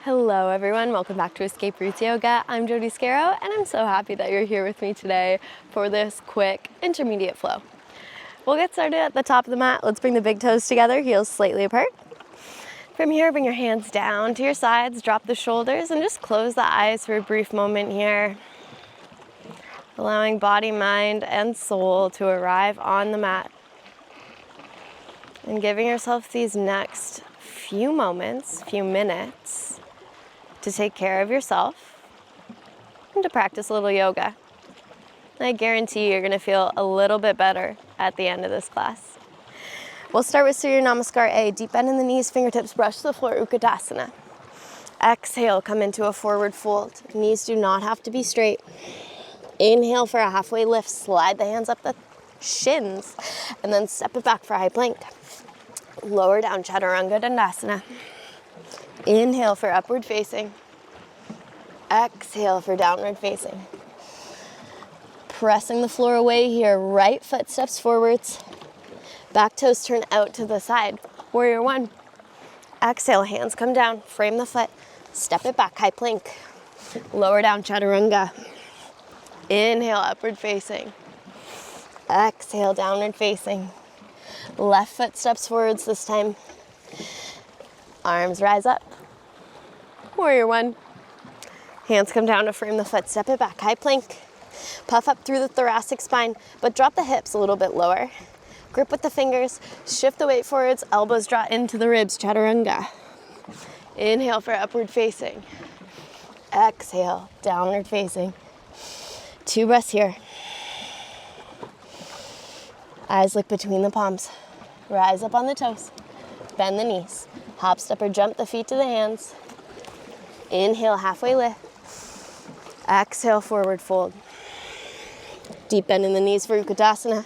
Hello everyone, welcome back to Escape Roots Yoga. I'm Jodie Scarrow and I'm so happy that you're here with me today for this quick intermediate flow. We'll get started at the top of the mat. Let's bring the big toes together, heels slightly apart. From here, bring your hands down to your sides, drop the shoulders and just close the eyes for a brief moment here. Allowing body, mind, and soul to arrive on the mat. And giving yourself these next few moments, few minutes, to take care of yourself and to practice a little yoga. I guarantee you're gonna feel a little bit better at the end of this class. We'll start with Surya Namaskar A, deep bend in the knees, fingertips brush the floor, Utkatasana. Exhale, come into a forward fold. Knees do not have to be straight. Inhale for a halfway lift, slide the hands up the shins, and then step it back for high plank. Lower down, Chaturanga Dandasana. Inhale for upward facing. Exhale for downward facing. Pressing the floor away here, right foot steps forwards. Back toes turn out to the side. Warrior one. Exhale, hands come down, frame the foot, step it back, high plank. Lower down, Chaturanga. Inhale, upward facing. Exhale, downward facing. Left foot steps forwards this time. Arms rise up. Warrior one. Hands come down to frame the foot, step it back, high plank. Puff up through the thoracic spine, but drop the hips a little bit lower. Grip with the fingers, shift the weight forwards, elbows draw into the ribs, Chaturanga. Inhale for upward facing. Exhale, downward facing. 2 breaths here. Eyes look between the palms. Rise up on the toes. Bend the knees. Hop, step, or jump the feet to the hands. Inhale, halfway lift. Exhale, forward fold. Deep bend in the knees for Utkatasana.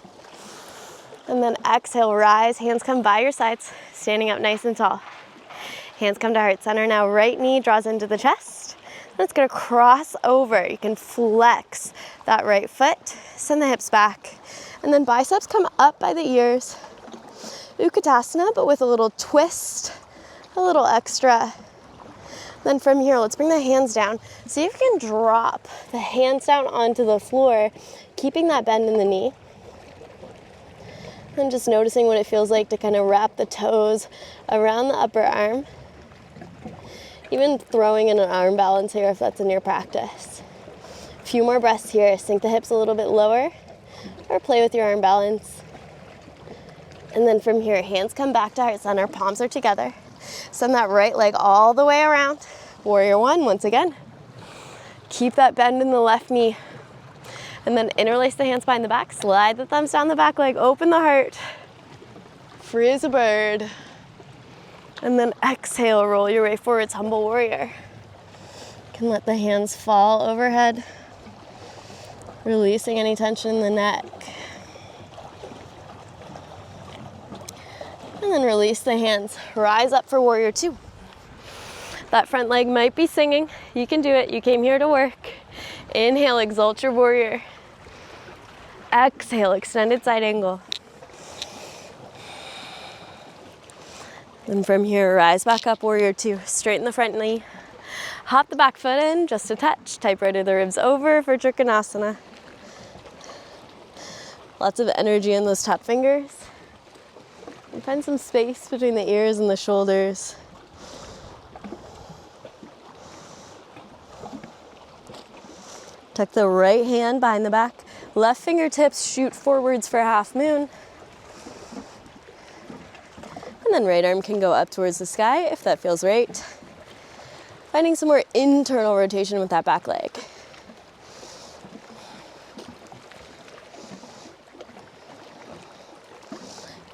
And then exhale, rise. Hands come by your sides, standing up nice and tall. Hands come to heart center. Now right knee draws into the chest. And it's gonna cross over. You can flex that right foot. Send the hips back. And then biceps come up by the ears. Utkatasana, but with a little twist, a little extra. Then from here, let's bring the hands down. See if you can drop the hands down onto the floor, keeping that bend in the knee. And just noticing what it feels like to kind of wrap the toes around the upper arm. Even throwing in an arm balance here if that's in your practice. A few more breaths here. Sink the hips a little bit lower or play with your arm balance. And then from here, hands come back to heart center, palms are together. Send that right leg all the way around. Warrior one, once again. Keep that bend in the left knee. And then interlace the hands behind the back, slide the thumbs down the back leg, open the heart. Free as a bird. And then exhale, roll your way forwards, humble warrior. You can let the hands fall overhead, releasing any tension in the neck. And then release the hands. Rise up for warrior two. That front leg might be singing. You can do it. You came here to work. Inhale, exalt your warrior. Exhale, extended side angle. And from here, rise back up, warrior two. Straighten the front knee. Hop the back foot in, just a touch. Type right of the ribs over for Trikonasana. Lots of energy in those top fingers. And find some space between the ears and the shoulders. Tuck the right hand behind the back. Left fingertips shoot forwards for half moon. And then right arm can go up towards the sky if that feels right. Finding some more internal rotation with that back leg.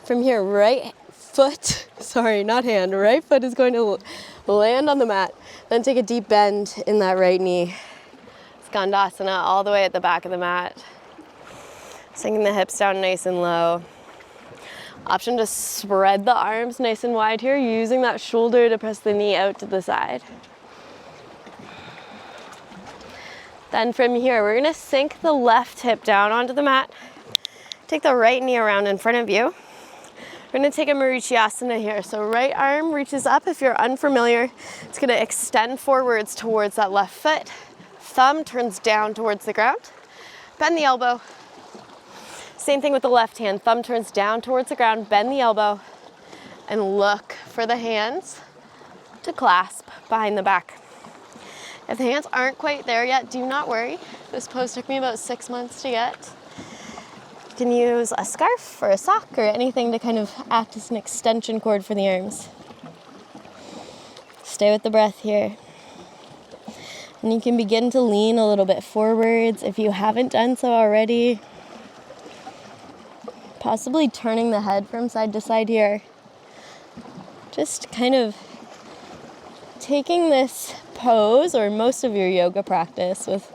From here, right foot is going to land on the mat. Then take a deep bend in that right knee. Skandasana all the way at the back of the mat. Sinking the hips down nice and low. Option to spread the arms nice and wide here, using that shoulder to press the knee out to the side. Then from here, we're gonna sink the left hip down onto the mat. Take the right knee around in front of you. We're gonna take a Vinyasa here. So right arm reaches up. If you're unfamiliar, it's gonna extend forwards towards that left foot. Thumb turns down towards the ground. Bend the elbow. Same thing with the left hand. Thumb turns down towards the ground, bend the elbow, and look for the hands to clasp behind the back. If the hands aren't quite there yet, do not worry. This pose took me about 6 months to get. You can use a scarf or a sock or anything to kind of act as an extension cord for the arms. Stay with the breath here. And you can begin to lean a little bit forwards if you haven't done so already. Possibly turning the head from side to side here. Just kind of taking this pose, or most of your yoga practice, with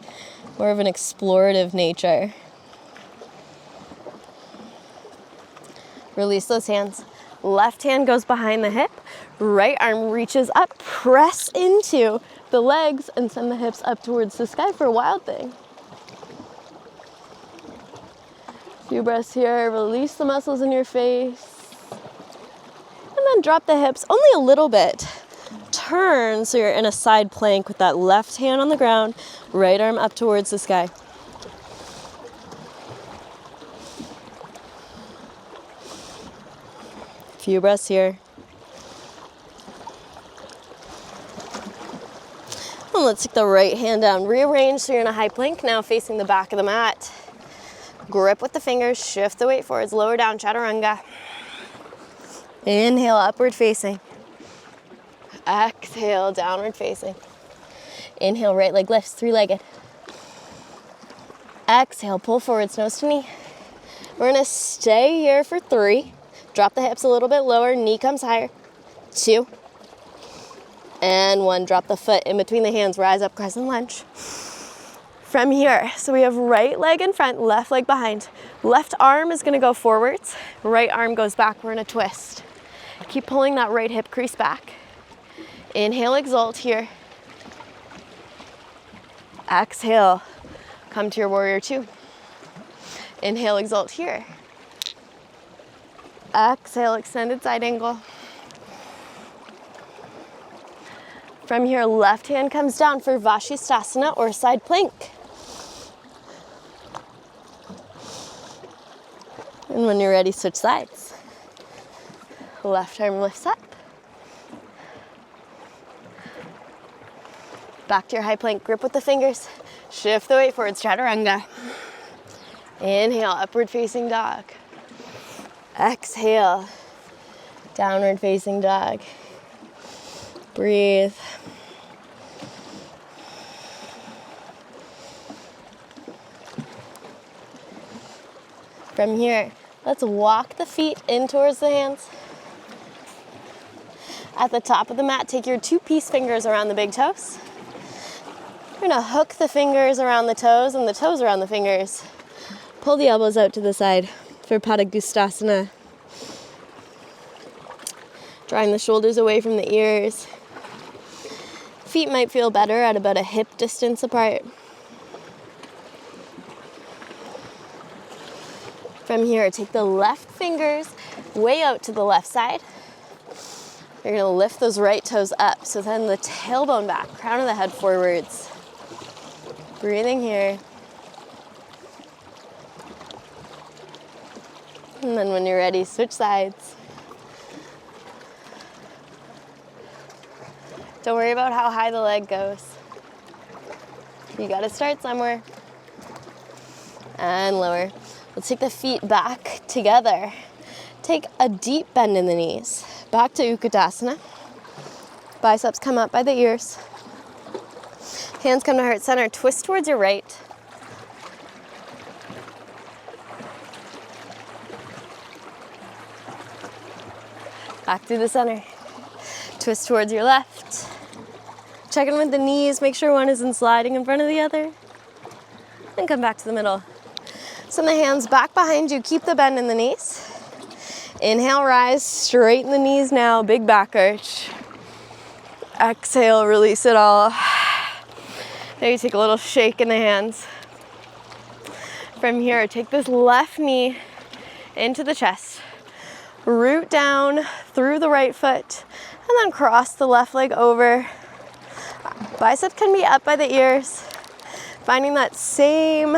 more of an explorative nature. Release those hands. Left hand goes behind the hip. Right arm reaches up. Press into the legs and send the hips up towards the sky for a wild thing. Few breaths here. Release the muscles in your face. And then drop the hips only a little bit. Turn so you're in a side plank with that left hand on the ground, right arm up towards the sky. Few breaths here. And let's take the right hand down. Rearrange so you're in a high plank, now facing the back of the mat. Grip with the fingers, shift the weight forwards, lower down, chaturanga. Inhale, upward facing. Exhale, downward facing. Inhale, right leg lifts, three-legged. Exhale, pull forwards, nose to knee. We're gonna stay here for 3. Drop the hips a little bit lower, knee comes higher. 2. And 1, drop the foot in between the hands, rise up, crescent lunge. From here, so we have right leg in front, left leg behind. Left arm is gonna go forwards, right arm goes back, we're in a twist. Keep pulling that right hip crease back. Inhale, exalt here. Exhale, come to your warrior 2. Inhale, exalt here. Exhale, extended side angle. From here, left hand comes down for Vinyasa or side plank. And when you're ready, switch sides. Left arm lifts up. Back to your high plank, grip with the fingers. Shift the weight forwards, chaturanga. Inhale, upward facing dog. Exhale, downward facing dog. Breathe. From here, let's walk the feet in towards the hands. At the top of the mat, take your 2 peace fingers around the big toes. You're gonna hook the fingers around the toes and the toes around the fingers. Pull the elbows out to the side for Padangusthasana. Drawing the shoulders away from the ears. Feet might feel better at about a hip distance apart. From here, take the left fingers way out to the left side. You're gonna lift those right toes up. So then the tailbone back, crown of the head forwards. Breathing here. And then when you're ready, switch sides. Don't worry about how high the leg goes. You gotta start somewhere. And lower. Let's take the feet back together. Take a deep bend in the knees. Back to Utkatasana. Biceps come up by the ears. Hands come to heart center. Twist towards your right. Back through the center. Twist towards your left. Check in with the knees. Make sure one isn't sliding in front of the other. And come back to the middle. Send the hands back behind you. Keep the bend in the knees. Inhale, rise. Straighten the knees now. Big back arch. Exhale, release it all. Now you take a little shake in the hands. From here, take this left knee into the chest. Root down through the right foot and then cross the left leg over. Bicep can be up by the ears. Finding that same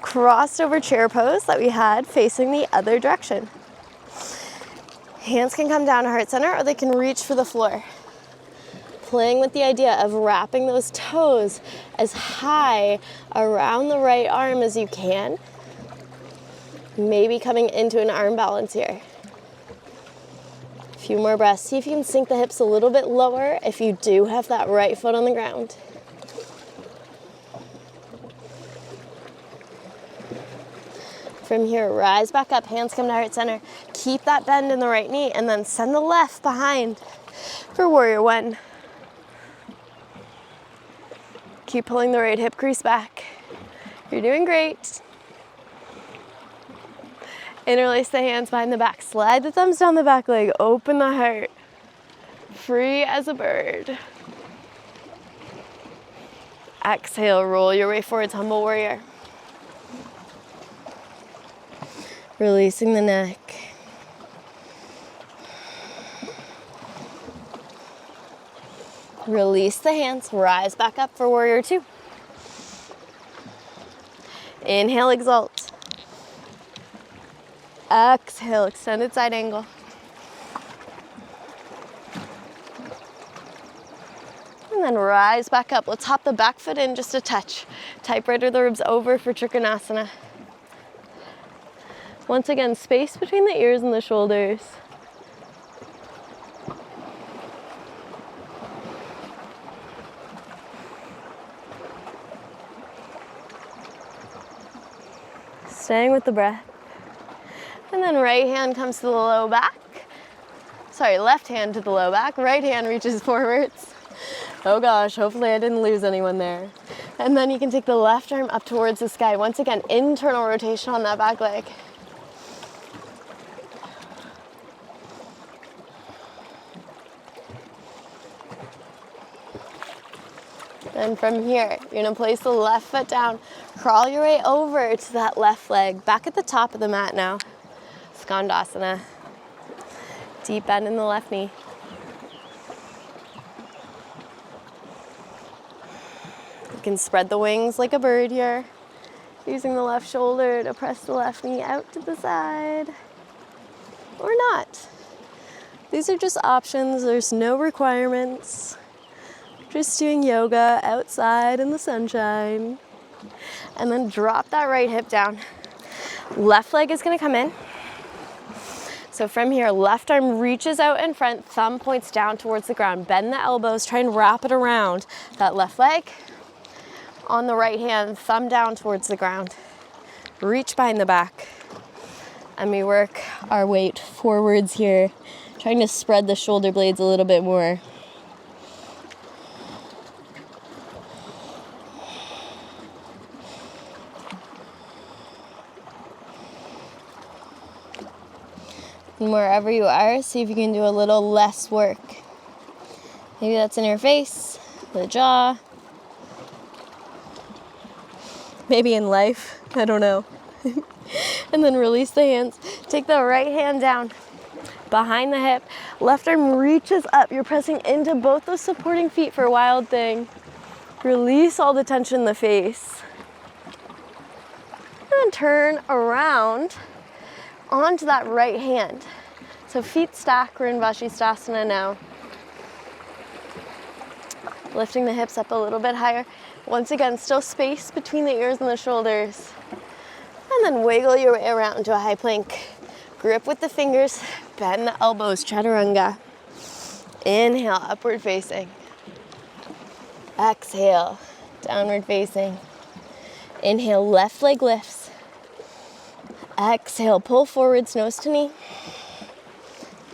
crossed over chair pose that we had facing the other direction. Hands can come down to heart center or they can reach for the floor. Playing with the idea of wrapping those toes as high around the right arm as you can. Maybe coming into an arm balance here. A few more breaths. See if you can sink the hips a little bit lower if you do have that right foot on the ground. From here, rise back up, hands come to heart center. Keep that bend in the right knee and then send the left behind for warrior one. Keep pulling the right hip crease back. You're doing great. Interlace the hands behind the back. Slide the thumbs down the back leg. Open the heart. Free as a bird. Exhale, roll your way forwards, humble warrior. Releasing the neck. Release the hands, rise back up for warrior two. Inhale, exalt. Exhale, extended side angle. And then rise back up. Let's hop the back foot in just a touch. Typewriter the ribs over for Trikonasana. Once again, space between the ears and the shoulders. Staying with the breath. And then right hand comes to the low back. Sorry, left hand to the low back. Right hand reaches forwards. Oh gosh, hopefully I didn't lose anyone there. And then you can take the left arm up towards the sky. Once again, internal rotation on that back leg. And from here, you're gonna place the left foot down, crawl your way over to that left leg, back at the top of the mat now. Skandasana. Deep bend in the left knee. You can spread the wings like a bird here, using the left shoulder to press the left knee out to the side, or not. These are just options, there's no requirements. Just doing yoga outside in the sunshine. And then drop that right hip down. Left leg is gonna come in. So from here, left arm reaches out in front, thumb points down towards the ground. Bend the elbows, try and wrap it around that left leg. On the right hand, thumb down towards the ground. Reach behind the back. And we work our weight forwards here, trying to spread the shoulder blades a little bit more. And wherever you are, see if you can do a little less work. Maybe that's in your face, the jaw, maybe in life, I don't know. And then release the hands. Take the right hand down behind the hip. Left arm reaches up. You're pressing into both those supporting feet for Wild Thing. Release all the tension in the face. And then turn around onto that right hand. So feet stack, we're in Vashisthasana now. Lifting the hips up a little bit higher. Once again, still space between the ears and the shoulders. And then wiggle your way around to a high plank. Grip with the fingers, bend the elbows, chaturanga. Inhale, upward facing. Exhale, downward facing. Inhale, left leg lifts. Exhale, pull forwards, nose to knee.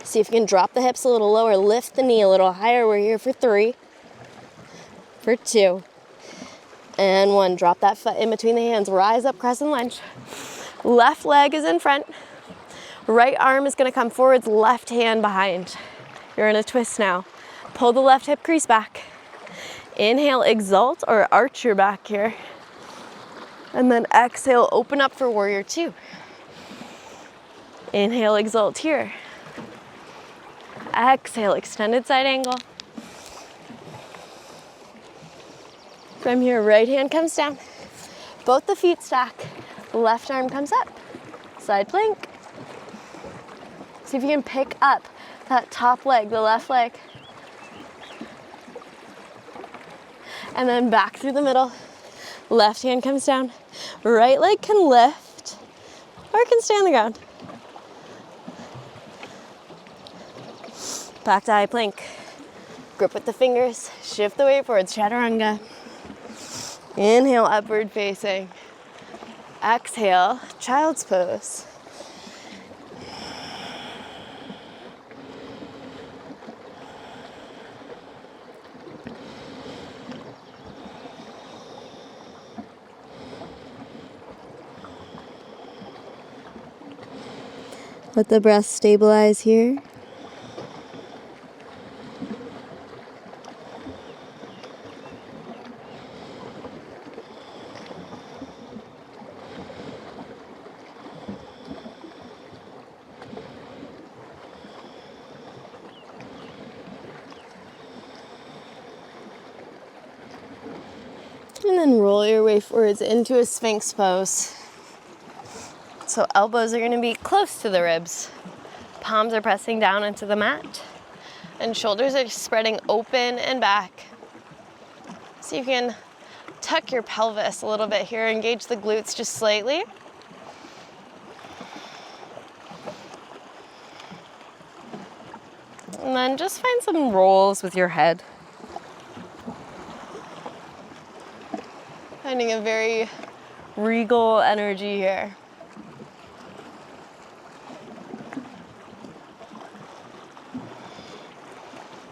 See if you can drop the hips a little lower, lift the knee a little higher. We're here for 3, for 2, and 1. Drop that foot in between the hands, rise up, crescent lunge. Left leg is in front. Right arm is gonna come forwards, left hand behind. You're in a twist now. Pull the left hip crease back. Inhale, exalt or arch your back here. And then exhale, open up for warrior two. Inhale, exalt here. Exhale, extended side angle. From here, right hand comes down. Both the feet stack. Left arm comes up. Side plank. See if you can pick up that top leg, the left leg. And then back through the middle. Left hand comes down. Right leg can lift or it can stay on the ground. Back to high plank. Grip with the fingers. Shift the weight forwards. Chaturanga. Inhale, upward facing. Exhale, child's pose. Let the breath stabilize here. And then roll your way forwards into a Sphinx pose. So elbows are going to be close to the ribs. Palms are pressing down into the mat. And shoulders are spreading open and back. See if you can tuck your pelvis a little bit here. Engage the glutes just slightly. And then just find some rolls with your head. Finding a very regal energy here.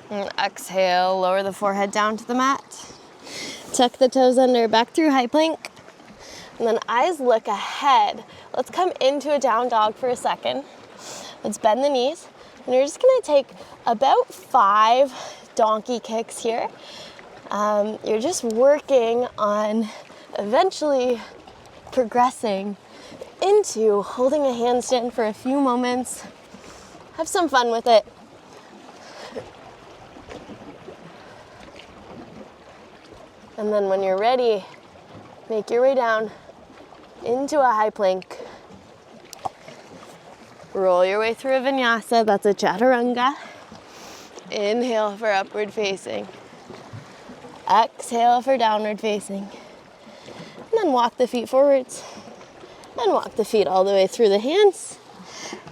And exhale, lower the forehead down to the mat. Tuck the toes under, back through high plank. And then eyes look ahead. Let's come into a down dog for a second. Let's bend the knees. And you're just gonna take about 5 donkey kicks here. You're just working on eventually progressing into holding a handstand for a few moments. Have some fun with it. And then when you're ready, make your way down into a high plank. Roll your way through a vinyasa, that's a chaturanga. Inhale for upward facing. Exhale for downward facing. And then walk the feet forwards. And walk the feet all the way through the hands.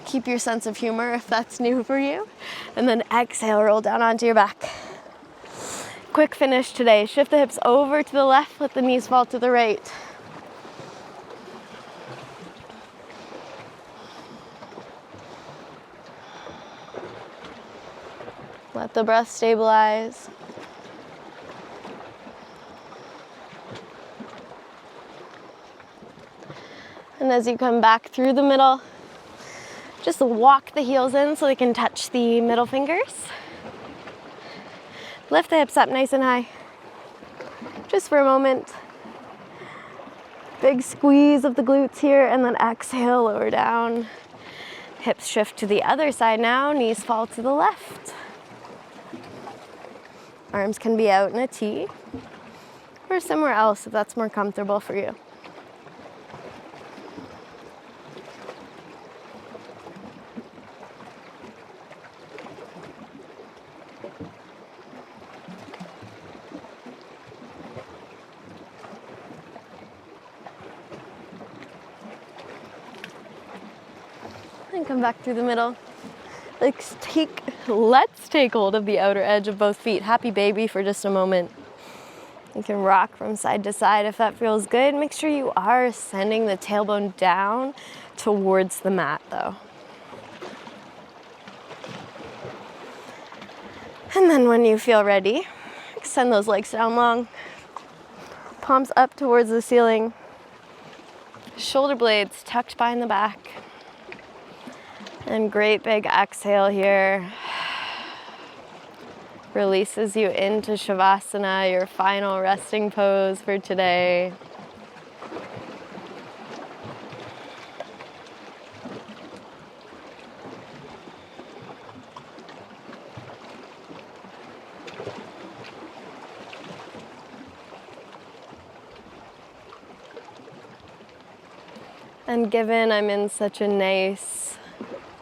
Keep your sense of humor if that's new for you. And then exhale, roll down onto your back. Quick finish today. Shift the hips over to the left, let the knees fall to the right. Let the breath stabilize. And as you come back through the middle, just walk the heels in so they can touch the middle fingers. Lift the hips up nice and high. Just for a moment. Big squeeze of the glutes here, and then exhale, lower down. Hips shift to the other side now, knees fall to the left. Arms can be out in a T, or somewhere else if that's more comfortable for you. And come back through the middle. Let's take hold of the outer edge of both feet. Happy baby for just a moment. You can rock from side to side if that feels good. Make sure you are sending the tailbone down towards the mat though. And then when you feel ready, extend those legs down long. Palms up towards the ceiling. Shoulder blades tucked behind the back. And great big exhale here. Releases you into Shavasana, your final resting pose for today. And given I'm in such a nice,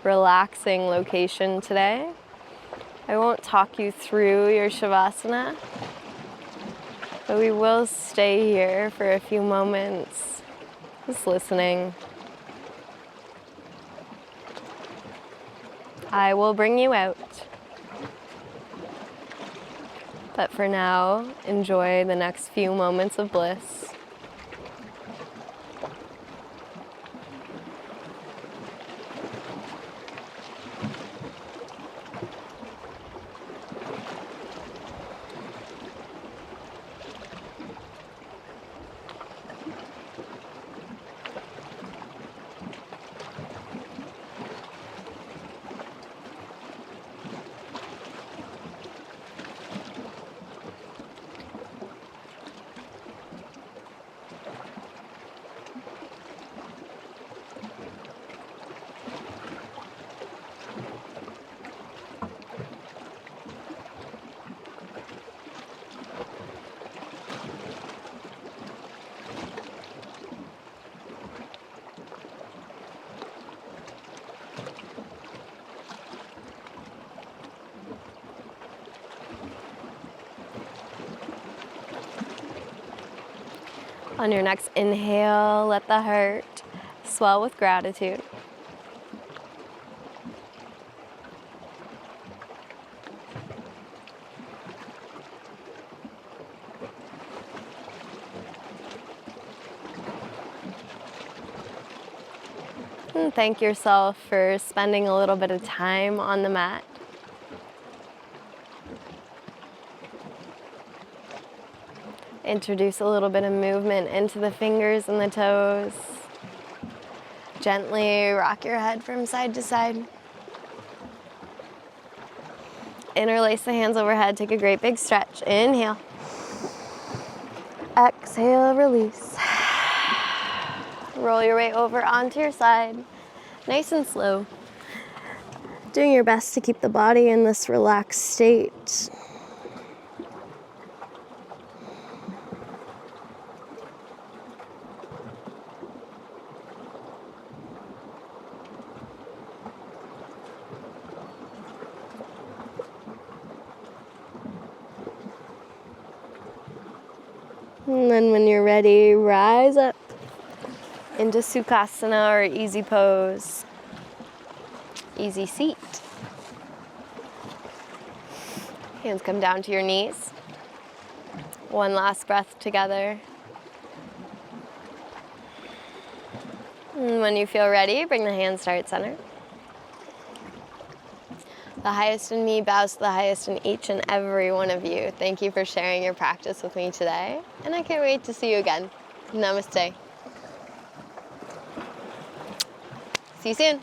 relaxing location today, I won't talk you through your Shavasana, but we will stay here for a few moments, just listening. I will bring you out. But for now, enjoy the next few moments of bliss. On your next inhale, let the heart swell with gratitude. And thank yourself for spending a little bit of time on the mat. Introduce a little bit of movement into the fingers and the toes. Gently rock your head from side to side. Interlace the hands overhead. Take a great big stretch. Inhale. Exhale, release. Roll your way over onto your side. Nice and slow. Doing your best to keep the body in this relaxed state. And then when you're ready, rise up into Sukhasana or easy pose, easy seat. Hands come down to your knees. One last breath together. And when you feel ready, bring the hands to heart center. The highest in me bows to the highest in each and every one of you. Thank you for sharing your practice with me today, and I can't wait to see you again. Namaste. See you soon.